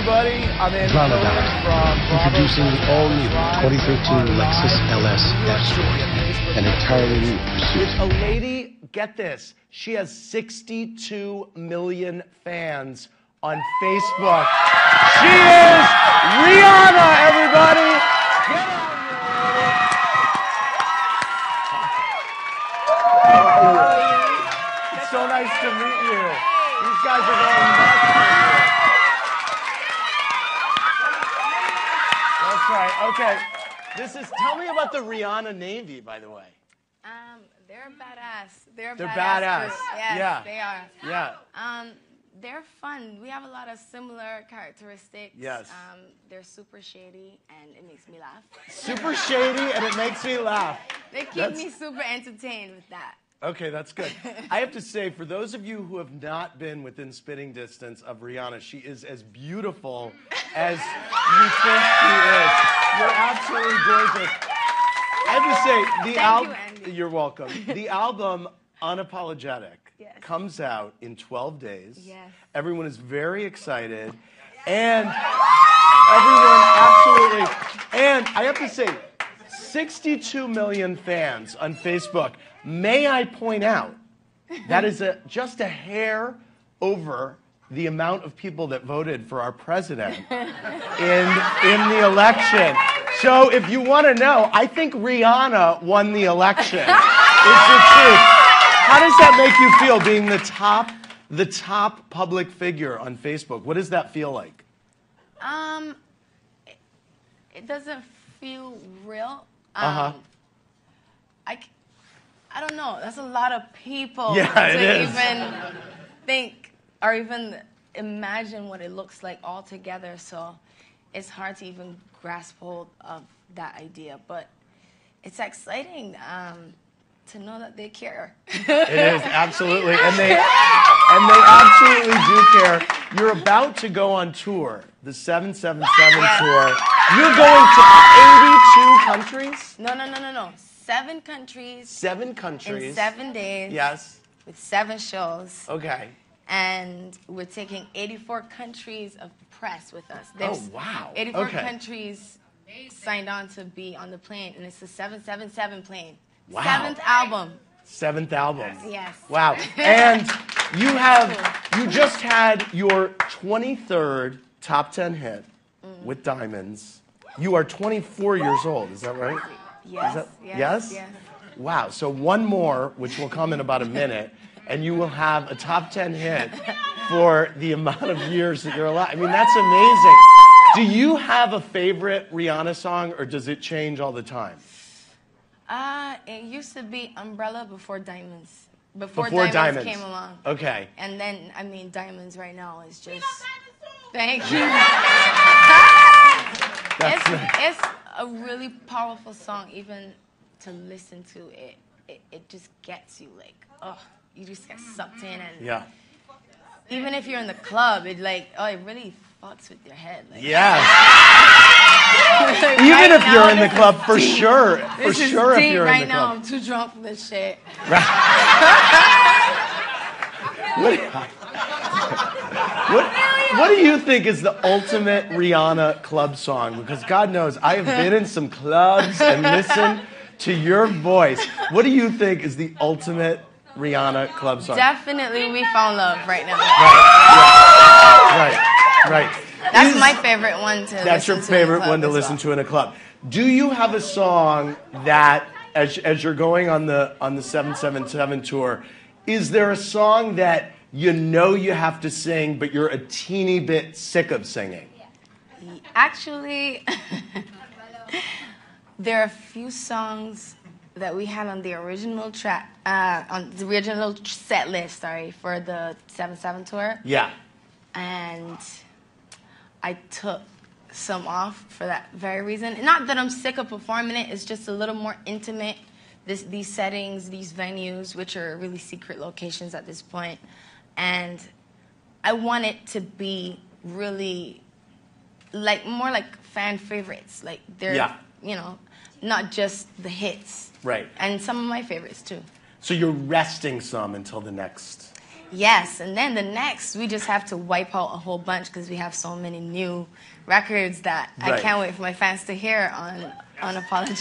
everybody. I'm Andy from Introducing the all-new 2013 Lexus LS F-Sport, an entirely new pursuit. A lady, get this, she has 62 million fans on Facebook. She is Rihanna, everybody. Get on It's so nice to meet you. These guys are going nuts for you. That's right. Okay. Tell me about the Rihanna Navy, by the way. They're badass. They're badass. Yes, yeah. They are. Yeah. They're fun. We have a lot of similar characteristics. Yes. They're super shady, and it makes me laugh. Super shady, and it makes me laugh. They keep me super entertained with that. Okay, that's good. I have to say, for those of you who have not been within spitting distance of Rihanna, she is as beautiful as you think she is. You're absolutely gorgeous. I have to say, the album. You're welcome. The album Unapologetic comes out in 12 days. Yes. Everyone is very excited, and everyone absolutely. And I have to say, 62 million fans on Facebook. May I point out, that is just a hair over the amount of people that voted for our president in the election. So if you want to know, I think Rihanna won the election. It's the truth. How does that make you feel, being the top public figure on Facebook? What does that feel like? It doesn't feel real. I don't know. That's a lot of people to even think or even imagine what it looks like all together. So it's hard to even grasp hold of that idea. But it's exciting to know that they care. It is, absolutely. And they absolutely do care. You're about to go on tour, the 777 tour. You're going to 82 countries? No. 7 countries. 7 countries. In 7 days. Yes. With 7 shows. Okay. And we're taking 84 countries of press with us. Oh, wow. 84 countries signed on to be on the plane, and it's the 777 plane. Wow. 7th album. 7th album. Yes. Wow. And you just had your 23rd top 10 hit with Diamonds. You are 24 years old, is that right? Yes. Yes? Wow. So one more, which will come in about a minute, and you will have a top 10 hit for the amount of years that you're alive. I mean, that's amazing. Do you have a favorite Rihanna song, or does it change all the time? It used to be Umbrella before Diamonds. Before Diamonds came along. Okay. And then, I mean, Diamonds right now is just... Thank you. It's a really powerful song, even to listen to it. It just gets you, like, oh, you just get sucked in. And even if you're in the club, it really fucks with your head. Like, even if you're in the club, for sure. For this sure, is deep if you're right in the now. club. I'm too drunk for this shit. What do you think is the ultimate Rihanna club song? Because God knows, I have been in some clubs and listened to your voice. What do you think is the ultimate Rihanna club song? Definitely We Found Love right now. Right. That's my favorite one to listen to. That's your favorite one to listen to in a club. Do you have a song that, as you're going on the 777 tour, is there a song that you know you have to sing, but you're a teeny bit sick of singing? Actually, there are a few songs that we had on the original track, on the original set list, for the 777 tour. Yeah. And I took some off for that very reason. Not that I'm sick of performing it, it's just a little more intimate. These settings, these venues, which are really secret locations at this point. And I want it to be really more like fan favorites. Like they're, not just the hits. Right. And some of my favorites too. So you're resting some until the next Yes, and then the next, we just have to wipe out a whole bunch because we have so many new records that I can't wait for my fans to hear on Unapologetic.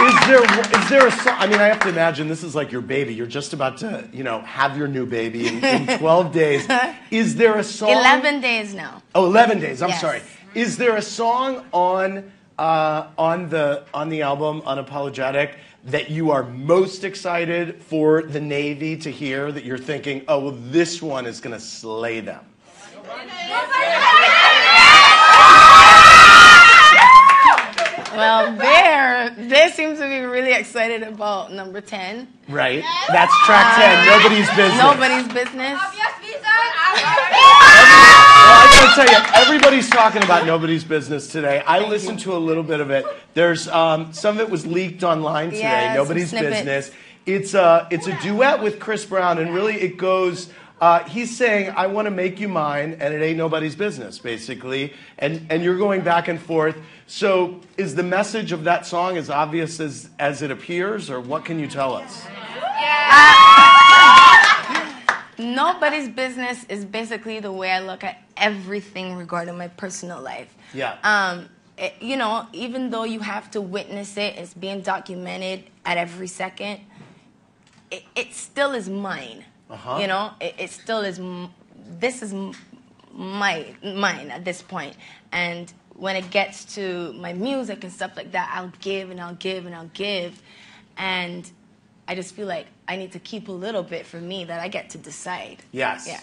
Is there a song? I mean, I have to imagine this is like your baby. You're just about to, have your new baby in 12 days. Is there a song? 11 days now. Oh, 11 days. I'm Yes. sorry. Is there a song on the album Unapologetic that you are most excited for the Navy to hear, that you're thinking, oh, well, this one is going to slay them? Well, they seem to be really excited about number 10. Right. That's track 10, Nobody's Business. Nobody's Business. Well, I gotta tell you, everybody's talking about Nobody's Business today. I listened to a little bit of it. There's some of it was leaked online today. Yeah, Nobody's some snippets. Business. It's a duet with Chris Brown, and really it goes. He's saying, "I want to make you mine, and it ain't nobody's business," basically, and you're going back and forth. So, is the message of that song as obvious as it appears, or what can you tell us? Nobody's Business is basically the way I look at everything regarding my personal life. Yeah. Even though you have to witness it, it's being documented at every second, it still is mine. Uh-huh. It still is, this is mine at this point. And when it gets to my music and stuff like that, I'll give and I'll give and I'll give. And I just feel like I need to keep a little bit for me that I get to decide. Yes. Yeah.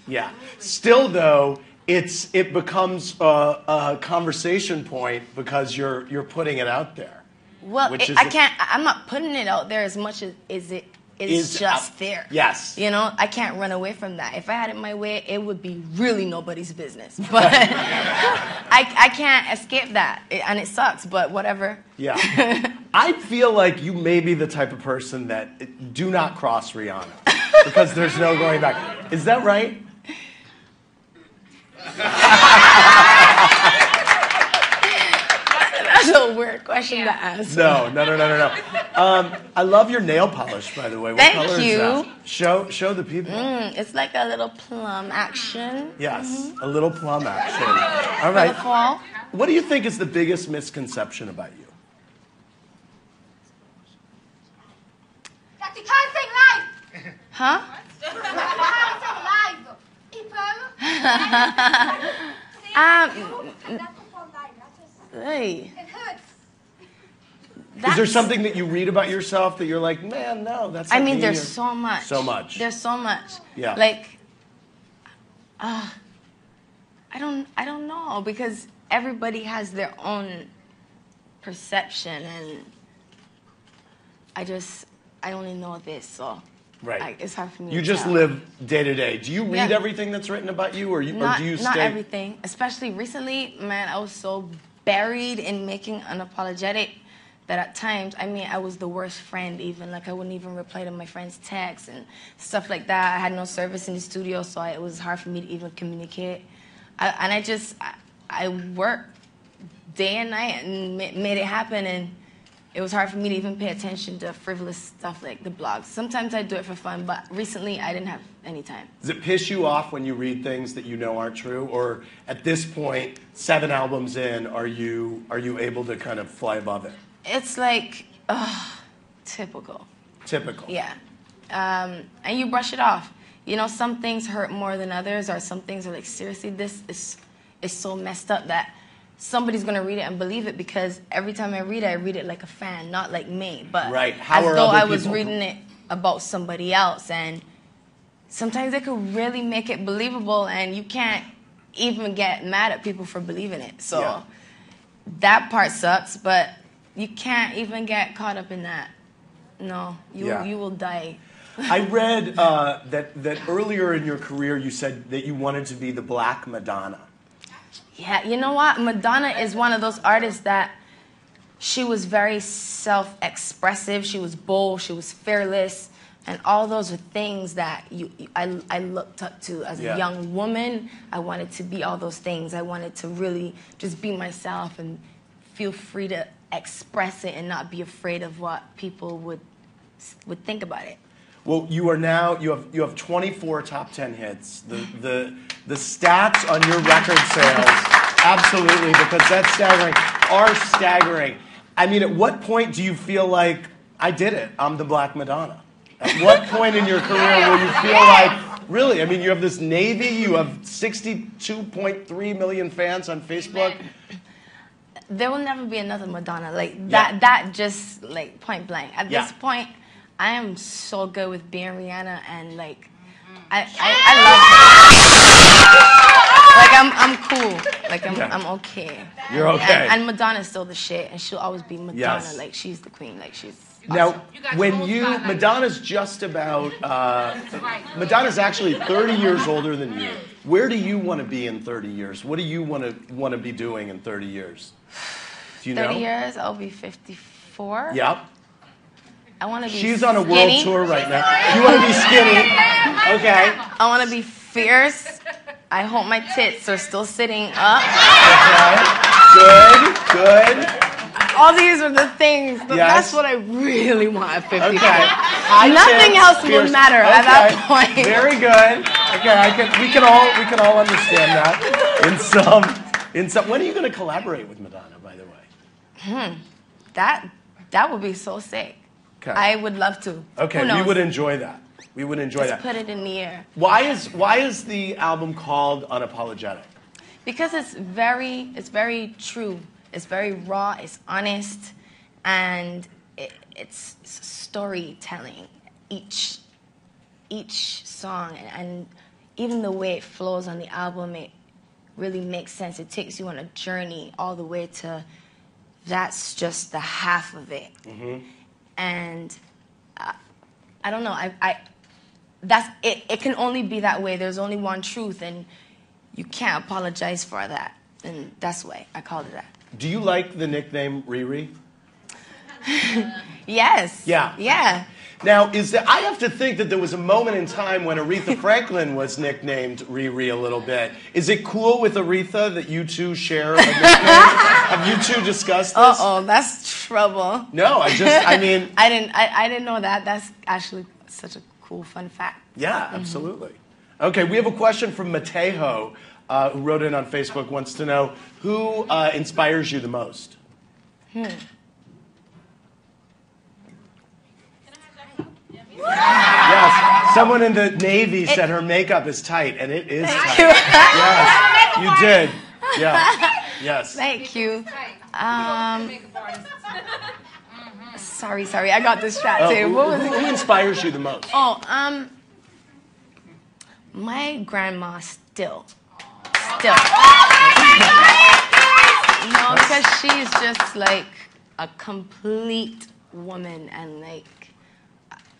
Yeah. Still, though, it becomes a conversation point because you're putting it out there. Well, I'm not putting it out there as much as it is just there. Yes. I can't run away from that. If I had it my way, it would be really nobody's business. But I can't escape that, and it sucks, but whatever. Yeah. I feel like you may be the type of person that do not cross Rihanna because there's no going back. Is that right? That's a weird question to ask. No. I love your nail polish, by the way. What color Thank you. is that? Show the people. It's like a little plum action. Yes, a little plum action. All right. For the fall. What do you think is the biggest misconception about you? That you can't sing live. Huh? You can't sing live. Hey. It hurts. Is there something that you read about yourself that you're like, man, no, that's not me, there's or- so much. So much. There's so much. Yeah. Like, I don't know, because everybody has their own perception, and I only know this, so right. it's hard for me. You to just tell. live day to day. Do you read Yeah. everything that's written about you, or do you Not stay? everything. Especially recently, man, I was so buried in making Unapologetic that at times, I was the worst friend even. Like, I wouldn't even reply to my friends' texts and stuff like that. I had no service in the studio, so it was hard for me to even communicate. I worked day and night and made it happen, and it was hard for me to even pay attention to frivolous stuff like the blogs. Sometimes I do it for fun, but recently I didn't have any time. Does it piss you off when you read things that you know aren't true? Or at this point, 7 albums in, are you able to kind of fly above it? It's like, typical. Typical. Yeah. And you brush it off. Some things hurt more than others, or some things are like, seriously, this is so messed up that somebody's going to read it and believe it, because every time I read it like a fan, not like me. But right. as though I was reading it about somebody else. And sometimes it could really make it believable, and you can't even get mad at people for believing it. So that part sucks, but you can't even get caught up in that. No, you will die. I read that earlier in your career you said that you wanted to be the Black Madonna. Yeah, you know what? Madonna is one of those artists that she was very self-expressive. She was bold. She was fearless. And all those are things that I looked up to as a young woman. I wanted to be all those things. I wanted to really just be myself and feel free to express it and not be afraid of what people would think about it. Well, you have 24 top 10 hits. The stats on your record sales, absolutely, because that's staggering, are staggering. I mean, at what point do you feel like, I did it, I'm the Black Madonna? At what point in your career will you feel like, really, I mean, you have this Navy, you have 62.3 million fans on Facebook. There will never be another Madonna. Like, that just, like, point blank. At this point, I am so good with being Rihanna, and, like, I love her. Like, I'm cool. Like, I'm okay. You're okay. And Madonna's still the shit, and she'll always be Madonna. Yes. Like, she's the queen. Like, she's awesome. Now, Madonna's just about, Madonna's actually 30 years older than you. Where do you want to be in 30 years? What do you want to be doing in 30 years? Do you know? 30 years, I'll be 54. Yep. I want to be She's on a world tour right now. You want to be skinny. Okay. I want to be fierce. I hope my tits are still sitting up. Okay. Good. All these are the things. That's what I really want at 55. Okay. Nothing else will matter at that point. Very good. Okay, we can all understand that. In some. When are you going to collaborate with Madonna, by the way? That would be so sick. Okay. I would love to. Okay, we would enjoy that. We would enjoy that. Just put it in the air. Why is the album called Unapologetic? Because it's very true. It's very raw. It's honest, and it's storytelling. Each song and even the way it flows on the album, it really makes sense. It takes you on a journey all the way to. That's just the half of it. Mm-hmm. And I don't know. That's it. It can only be that way. There's only one truth, and you can't apologize for that. And that's why I called it that. Do you like the nickname Riri? Yes. Yeah. Yeah. Now, I have to think that there was a moment in time when Aretha Franklin was nicknamed Riri a little bit. Is it cool with Aretha that you two share a nickname? Have you two discussed this? Uh-oh, that's trouble. No, I mean... I didn't know that. That's actually such a cool, fun fact. Yeah, absolutely. Okay, we have a question from Mateo, who wrote in on Facebook, wants to know, who inspires you the most? Yes, someone in the Navy said her makeup is tight, and it is tight. Yes, you did. Yeah. Yes. Thank you. Sorry, I got distracted. Who inspires you the most? My grandma still. Because she's just like a complete woman, and like,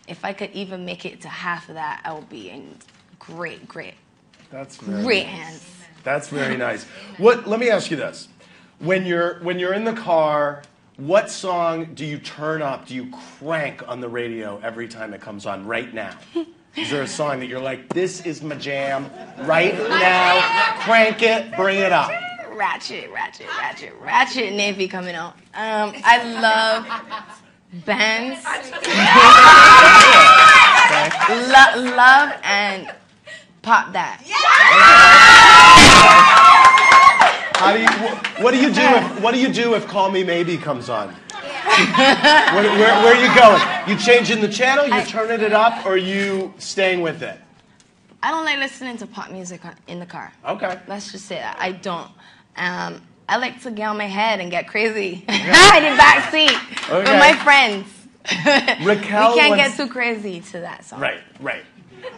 if I could even make it to half of that, I would be in great hands. That's very nice. Let me ask you this: when you're in the car, what song do you turn up? Do you crank on the radio every time it comes on? Right now, is there a song that you're like, this is my jam right now? Crank it, bring it up. Ratchet Navy coming out. I love bands. Love and pop that. What do you do if Call Me Maybe comes on? Where are you going? You changing the channel? You turning it up, or you staying with it? I don't like listening to pop music in the car. Okay. Let's just say that. I don't. I like to get on my head and get crazy in the back seat with my friends. Raquel, we can't get too crazy to that song. Right.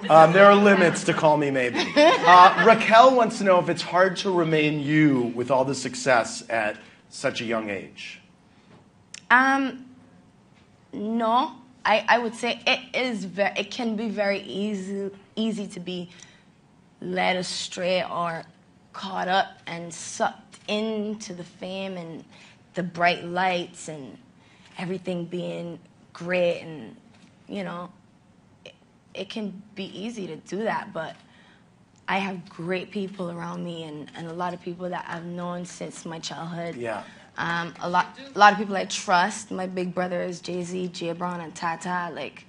There are limits to Call Me Maybe. Raquel wants to know if it's hard to remain you with all the success at such a young age. No, I would say it can be very easy to be led astray or caught up and sucked into the fame and the bright lights and everything being great, and it can be easy to do that, but I have great people around me and a lot of people that I've known since my childhood. Yeah. A lot of people I trust. My big brothers, Jay-Z, Jay Brown, and Tata. Like,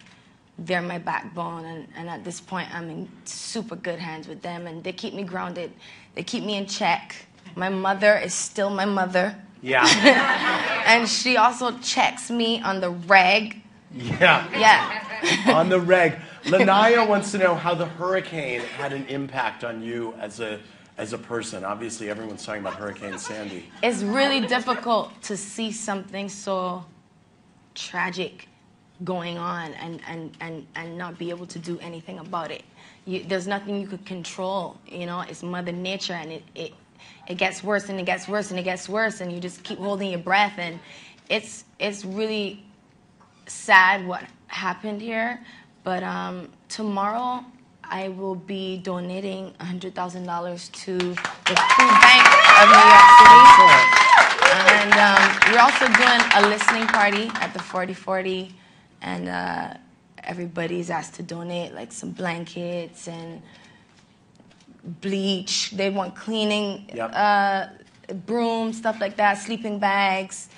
they're my backbone, and at this point, I'm in super good hands with them, and they keep me grounded. They keep me in check. My mother is still my mother. Yeah. And she also checks me on the reg. Yeah. Yeah. On the reg. Lanaya wants to know how the hurricane had an impact on you as a person. Obviously, everyone's talking about Hurricane Sandy. It's really difficult to see something so tragic going on and not be able to do anything about it. There's nothing you could control. You know, it's Mother Nature, and it gets worse and it gets worse and it gets worse, and you just keep holding your breath, and it's really sad what happened here. But tomorrow I will be donating $100,000 to the Food Bank of New York City. And we're also doing a listening party at the 4040, and everybody's asked to donate like some blankets and bleach. They want cleaning, broom, stuff like that, sleeping bags.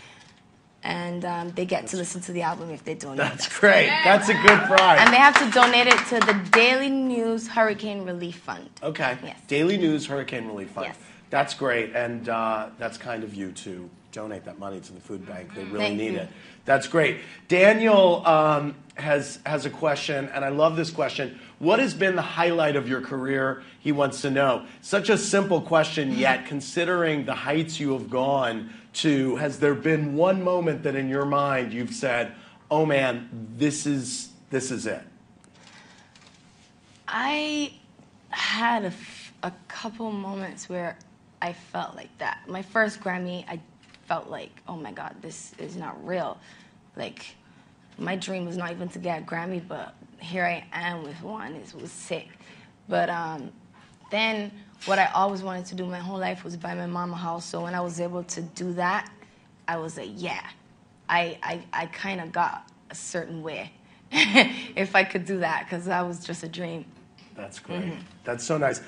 And they get to listen to the album if they donate. That's great. That's a good prize. And they have to donate it to the Daily News Hurricane Relief Fund. Okay. Yes. Daily News Hurricane Relief Fund. Yes. That's great, and that's kind of you to donate that money to the food bank. They really need it. That's great. Daniel has a question, and I love this question. What has been the highlight of your career? He wants to know. Such a simple question, yet considering the heights you have gone to, has there been one moment that in your mind you've said, "Oh man, this is it"? I had a couple moments where I felt like that. My first Grammy, I felt like, oh my God, this is not real. Like, my dream was not even to get a Grammy, but here I am with one. It was sick. But then what I always wanted to do my whole life was buy my mom a house. So when I was able to do that, I was like, yeah, I kind of got a certain way if I could do that, because that was just a dream. That's great. That's so nice.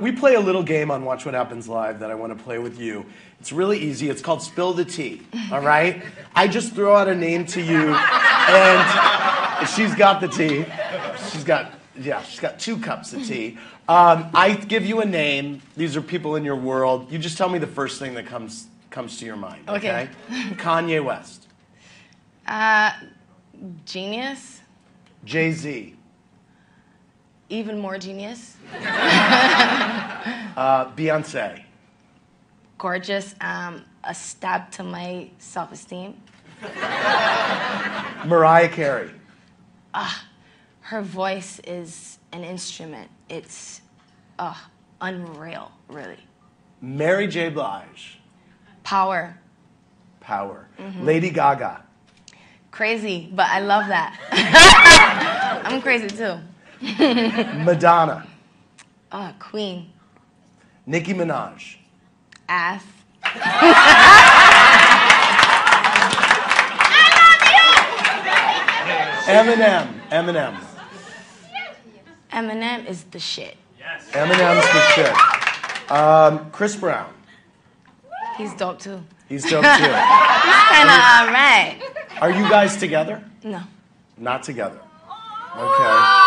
We play a little game on Watch What Happens Live that I want to play with you. It's really easy. It's called Spill the Tea, all right? I just throw out a name to you, and she's got the tea. She's got 2 cups of tea. I give you a name. These are people in your world. You just tell me the first thing that comes to your mind, okay? Kanye West. Genius. Jay-Z. Even more genius. Beyonce. Gorgeous. A stab to my self-esteem. Mariah Carey. Her voice is an instrument. It's unreal, really. Mary J. Blige. Power. Lady Gaga. Crazy, but I love that. I'm crazy too. Madonna. Queen. Nicki Minaj. Ass. Eminem. Eminem is the shit. Yes. Eminem's the shit. Chris Brown. He's dope too. He's dope too. He's kind of alright. Are you guys together? No. Not together. Okay.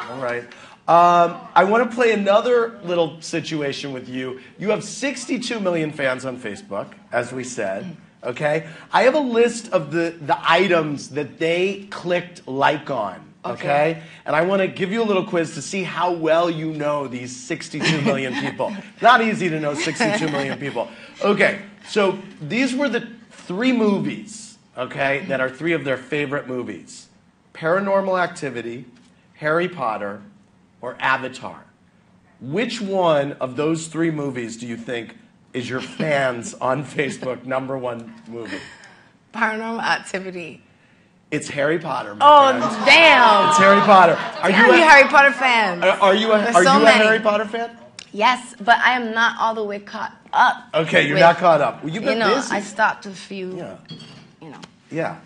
All right. I want to play another little situation with you. You have 62 million fans on Facebook, as we said. Okay? I have a list of the items that they clicked like on. Okay? And I want to give you a little quiz to see how well you know these 62 million people. Not easy to know 62 million people. Okay, so these were the 3 movies, okay, that are 3 of their favorite movies. Paranormal Activity, Harry Potter, or Avatar. Which one of those 3 movies do you think is your fans on Facebook #1 movie? Paranormal Activity. It's Harry Potter, my friend. Damn. It's Harry Potter. Are you a Harry Potter fan? Are you a Harry Potter fan? Yes, but I am not all the way caught up. Okay, you're not caught up. Well, you've been busy. I stopped a few, Yeah.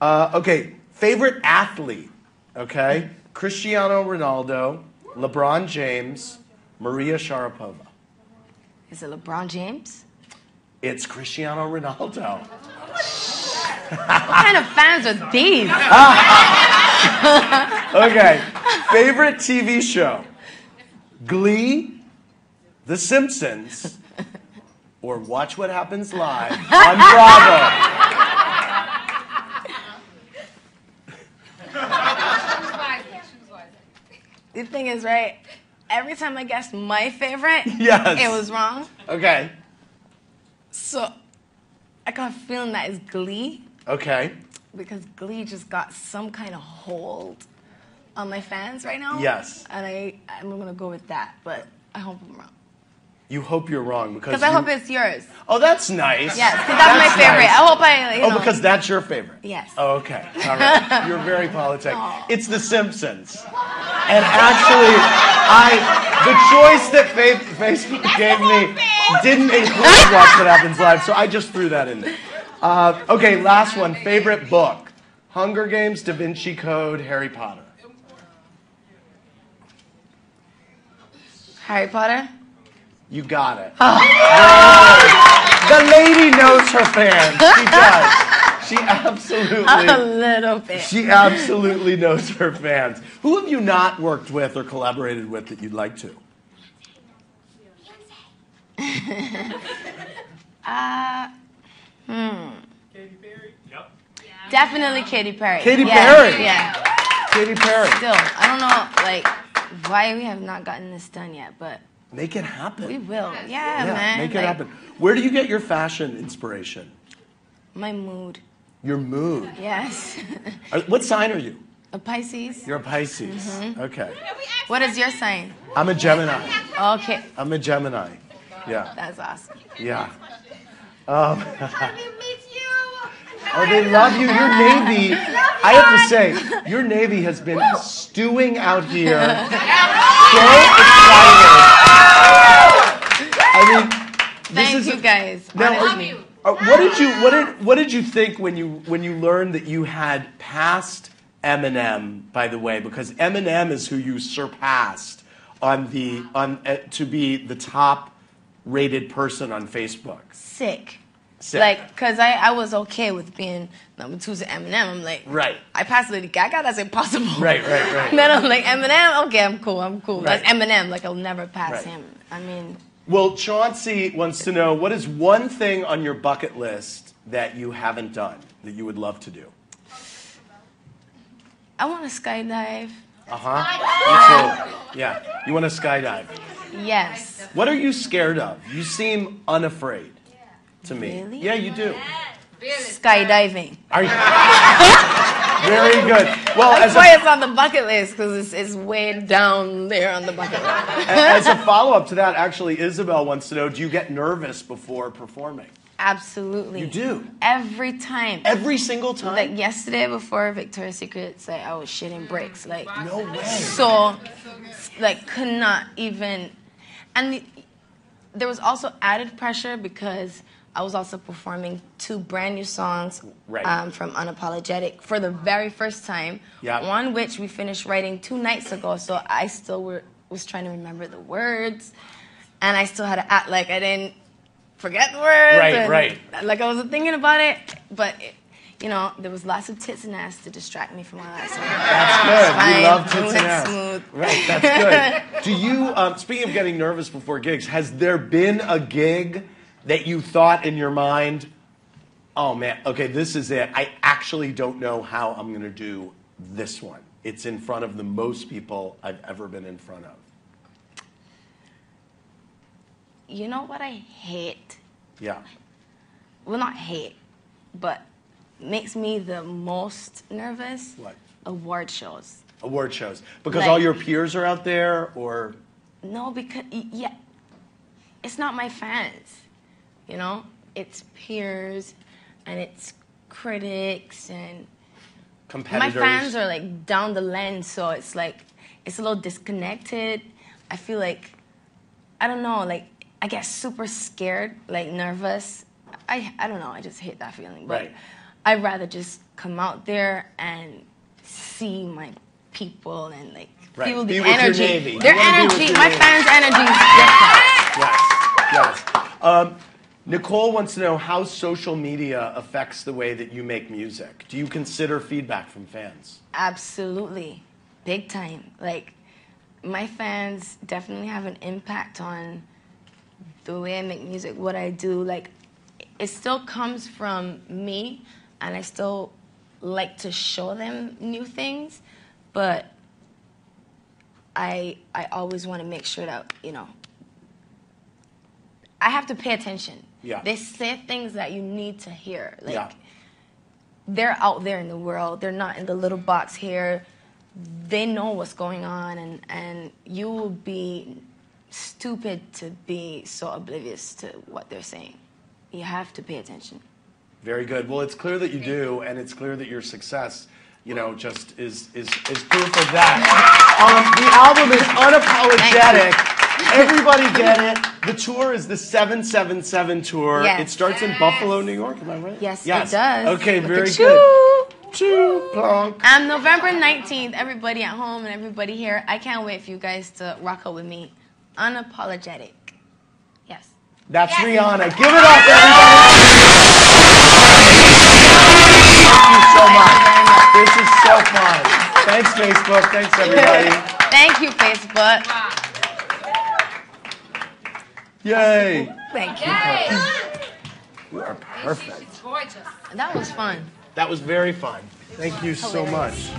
Okay, favorite athlete, okay? Cristiano Ronaldo, LeBron James, Maria Sharapova. Is it LeBron James? It's Cristiano Ronaldo. What kind of fans are these? Okay. Favorite TV show? Glee, The Simpsons, or Watch What Happens Live on Bravo? The thing is, right, every time I guessed my favorite, yes, it was wrong. Okay. So I got a feeling that is Glee. Okay. Because Glee just got some kind of hold on my fans right now. Yes. And I'm going to go with that, but I hope I'm wrong. You hope you're wrong because I hope it's yours. Oh, that's nice. Yes, because that's my favorite. Nice. I hope I, you know. because that's your favorite? Yes. Oh, okay. All right. You're very politic. It's The Simpsons. And actually, the choice that Facebook gave me didn't include Watch What Happens Live, so I just threw that in there. Okay, last one. Favorite book? Hunger Games, Da Vinci Code, Harry Potter. Harry Potter? You got it. The lady knows her fans. She does. She absolutely. A little bit. She absolutely knows her fans. Who have you not worked with or collaborated with that you'd like to? Katy Perry? Yep. Definitely Katy Perry. Katy Perry? Yeah. Katy Perry. Still, I don't know, like, why we have not gotten this done yet, but Make it happen. we will. Yeah, man. Make it like, happen. Where do you get your fashion inspiration? My mood. Your mood. Yes. What sign are you? A Pisces. You're a Pisces. Okay. What is your sign? I'm a Gemini. Okay. I'm a Gemini. Yeah. That's awesome. Yeah. Let me meet you. Oh, they love you. Your Navy, I have to say, your Navy has been stewing out here. So excited. I mean, Thank you guys. Now, Honestly. what did you think when you learned that you had passed Eminem? By the way, because Eminem is who you surpassed to be the top rated person on Facebook. Sick. Sick. Like, because I was okay with being number 2 to Eminem. I'm like, Right. I passed Lady Gaga, that's impossible. Right. Then I'm like, Eminem, okay, I'm cool. Right. That's Eminem, like, I'll never pass Right. him. I mean, Well, Chauncey wants to know, what is one thing on your bucket list that you haven't done that you would love to do? I want to skydive. Me too. Yeah. You want to skydive. Yes. What are you scared of? You seem unafraid to me. Really? Yeah, you do. Skydiving. Are you? Very good. Well, That's why it's on the bucket list, because it's way down there on the bucket list. as a follow-up to that, actually, Isabel wants to know, do you get nervous before performing? Absolutely. You do? Every time. Every single time? Like yesterday before Victoria's Secret, like, I was shitting bricks. Like, No way. So, like, could not even. And there was also added pressure because I was also performing 2 brand new songs Right. from Unapologetic for the very first time. Yeah. One which we finished writing 2 nights ago, so I still was trying to remember the words, and I still had to act like I didn't forget the words. Right. Like I wasn't thinking about it, but there was lots of tits and ass to distract me from all that. So That's good. fine. We love tits It and went ass. smooth. Right, that's good. Do you, speaking of getting nervous before gigs, has there been a gig that you thought in your mind, oh man, okay, this is it. I actually don't know how I'm going to do this one. It's in front of the most people I've ever been in front of. You know what I hate? Yeah. Well, not hate, but makes me the most nervous? What? Award shows. Award shows. Because Like- all your peers are out there, or? No, because, yeah, it's not my fans, It's peers, and it's critics, and Competitors. my fans are, like, down the lens, so it's, like, it's a little disconnected. I feel like, I don't know, like, I get super scared, like, nervous. I don't know, I just hate that feeling. But Right. I'd rather just come out there and see my people and, like, Right. feel Be the with your energy. Navy. Their You wanna be with energy, your my Navy. fans' energy is different. Yes. Nicole wants to know how social media affects the way that you make music. Do you consider feedback from fans? Absolutely. big time. Like, my fans definitely have an impact on the way I make music, what I do. Like, it still comes from me, and I still like to show them new things, but I always want to make sure that, you know, I have to pay attention. Yeah. They say things that you need to hear. Like, yeah. They're out there in the world. They're not in the little box here. They know what's going on, and you will be stupid to be so oblivious to what they're saying. You have to pay attention. Very good. Well, it's clear that you do, and it's clear that your success, you know, just is proof of that. The album is unapologetic. Everybody get it. The tour is the 777 tour. Yes. It starts in Buffalo, New York. Am I right? Yes, it does. Okay, Look very at good. Choo, plonk. November 19th, everybody at home and everybody here, I can't wait for you guys to rock out with me. Unapologetic. Yes. That's Rihanna. Give it up, everybody. Thank you so much. This is so fun. Thanks, Facebook. Thanks, everybody. Thank you, Facebook. Yay. Thank you. You are perfect. Gorgeous. That was fun. That was very fun. Thank you so much.